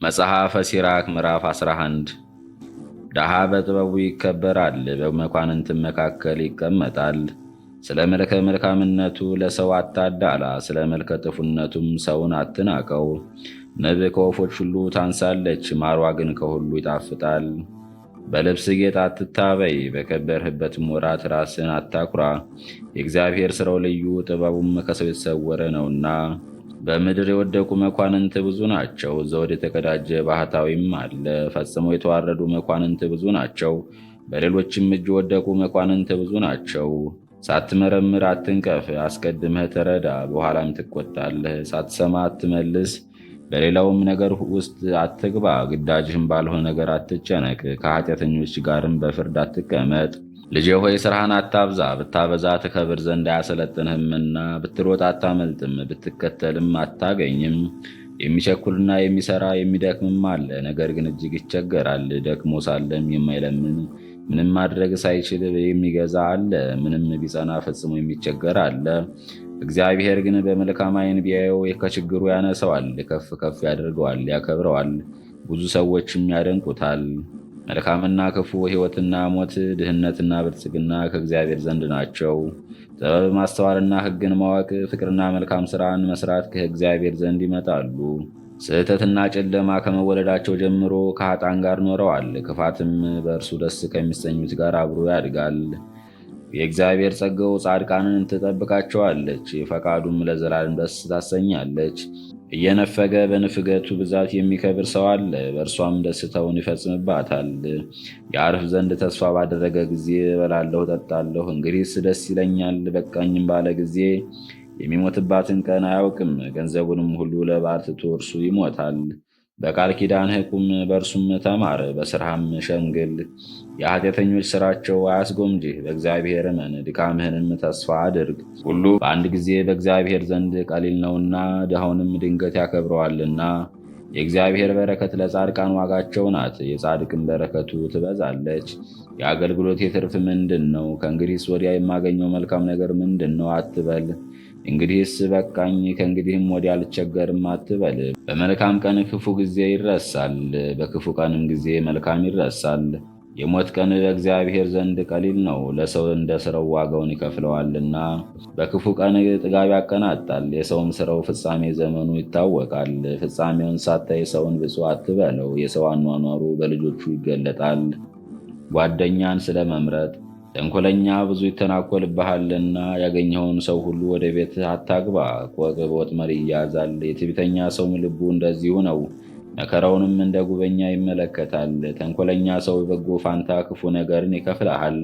መጽሐፈ ሲራክ ምዕራፍ 11 ድሃ በጥበቡ ይከበራል፣ በመኳንንትም መካከል ይቀመጣል። ስለ መልከ መልካምነቱ ለሰው አታዳላ፣ ስለ መልከ ጥፉነቱም ሰውን አትናቀው። ንብ ከወፎች ሁሉ ታንሳለች፣ ማሯ ግን ከሁሉ ይጣፍጣል። በልብስ ጌጥ አትታበይ፣ በከበርህበትም ወራት ራስን አታኩራ። የእግዚአብሔር ሥራው ልዩ፣ ጥበቡም ከሰው የተሰወረ ነውና። በምድር የወደቁ መኳንንት ብዙ ናቸው፣ ዘውድ የተቀዳጀ ባህታዊም አለ። ፈጽመው የተዋረዱ መኳንንት ብዙ ናቸው፣ በሌሎችም እጅ የወደቁ መኳንንት ብዙ ናቸው። ሳትመረምር አትንቀፍ፣ አስቀድመህ ተረዳ፣ በኋላም ትቆጣለህ። ሳትሰማ አትመልስ፣ በሌላውም ነገር ውስጥ አትግባ። ግዳጅህም ባልሆነ ነገር አትጨነቅ፣ ከኃጢአተኞች ጋርም በፍርድ አትቀመጥ። ልጄ ሆይ ሥራህን አታብዛ፣ ብታበዛ ትከብር ዘንድ አያሰለጥንህምና። ብትሮጥ አታመልጥም፣ ብትከተልም አታገኝም። የሚቸኩልና የሚሠራ የሚደክምም አለ፣ ነገር ግን እጅግ ይቸገራል። ደክሞ ሳለም የማይለምን ምንም ማድረግ ሳይችል የሚገዛ አለ። ምንም ቢጸና ፈጽሞ የሚቸገር አለ። እግዚአብሔር ግን በመልካም ዓይን ቢያየው ከችግሩ ያነሰዋል፣ ከፍ ከፍ ያደርገዋል፣ ያከብረዋል። ብዙ ሰዎችም ያደንቁታል። መልካምና ክፉ፣ ሕይወትና ሞት፣ ድህነትና ብልጽግና ከእግዚአብሔር ዘንድ ናቸው። ጥበብ፣ ማስተዋልና ሕግን ማወቅ፣ ፍቅርና መልካም ሥራን መስራት ከእግዚአብሔር ዘንድ ይመጣሉ። ስህተትና ጨለማ ከመወለዳቸው ጀምሮ ከኃጥአን ጋር ኖረዋል። ክፋትም በእርሱ ደስ ከሚሰኙት ጋር አብሮ ያድጋል። የእግዚአብሔር ጸጋው ጻድቃንን ትጠብቃቸዋለች፣ ፈቃዱም ለዘላለም ደስ ታሰኛለች። እየነፈገ በንፍገቱ ብዛት የሚከብር ሰው አለ፣ በእርሷም ደስታውን ይፈጽምባታል። የአርፍ ዘንድ ተስፋ ባደረገ ጊዜ እበላለሁ እጠጣለሁ፣ እንግዲህስ ደስ ይለኛል በቃኝም ባለ ጊዜ የሚሞትባትን ቀን አያውቅም። ገንዘቡንም ሁሉ ለባዕድ ትቶ እርሱ ይሞታል። በቃል ኪዳንህ ቁም፣ በእርሱም ተማር፣ በሥራህም ሸምግል። የኃጢአተኞች ሥራቸው አያስጎምጅህ፣ በእግዚአብሔር እመን፣ ድካምህንም ተስፋ አድርግ። ሁሉ በአንድ ጊዜ በእግዚአብሔር ዘንድ ቀሊል ነውና፣ ድሃውንም ድንገት ያከብረዋልና። የእግዚአብሔር በረከት ለጻድቃን ዋጋቸው ናት፣ የጻድቅም በረከቱ ትበዛለች። የአገልግሎት የትርፍ ምንድን ነው? ከእንግዲህስ ወዲያ የማገኘው መልካም ነገር ምንድን ነው አትበል። እንግዲህስ በቃኝ፣ ከእንግዲህም ወዲያ አልቸገርም አትበል። በመልካም ቀን ክፉ ጊዜ ይረሳል፣ በክፉ ቀንም ጊዜ መልካም ይረሳል። የሞት ቀን በእግዚአብሔር ዘንድ ቀሊል ነው፣ ለሰው እንደ ሥራው ዋጋውን ይከፍለዋልና። በክፉ ቀን ጥጋብ ያቀናጣል፣ የሰውም ሥራው ፍጻሜ ዘመኑ ይታወቃል። ፍጻሜውን ሳታይ ሰውን ብፁዕ አትበለው፣ የሰው አኗኗሩ በልጆቹ ይገለጣል። ጓደኛን ስለ መምረጥ ተንኮለኛ ብዙ ይተናኮልብሃልና፣ ያገኘኸውን ሰው ሁሉ ወደ ቤት አታግባ። ቆቅ በወጥመድ ይያዛል፣ የትዕቢተኛ ሰውም ልቡ እንደዚሁ ነው፣ መከራውንም እንደ ጉበኛ ይመለከታል። ተንኮለኛ ሰው በጎ ፋንታ ክፉ ነገርን ይከፍልሃል፣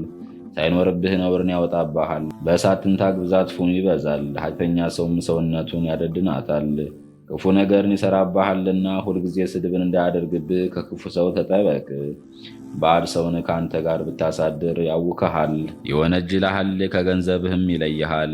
ሳይኖርብህ ነውርን ያወጣብሃል። በእሳት ትንታግ ብዛት ፉም ይበዛል፣ ኃጢአተኛ ሰውም ሰውነቱን ያደድናታል። ክፉ ነገርን ይሠራብሃልና፣ ሁልጊዜ ስድብን እንዳያደርግብህ ከክፉ ሰው ተጠበቅ። ባዕድ ሰውን ከአንተ ጋር ብታሳድር ያውክሃል፣ ይወነጅልሃል፣ ከገንዘብህም ይለይሃል።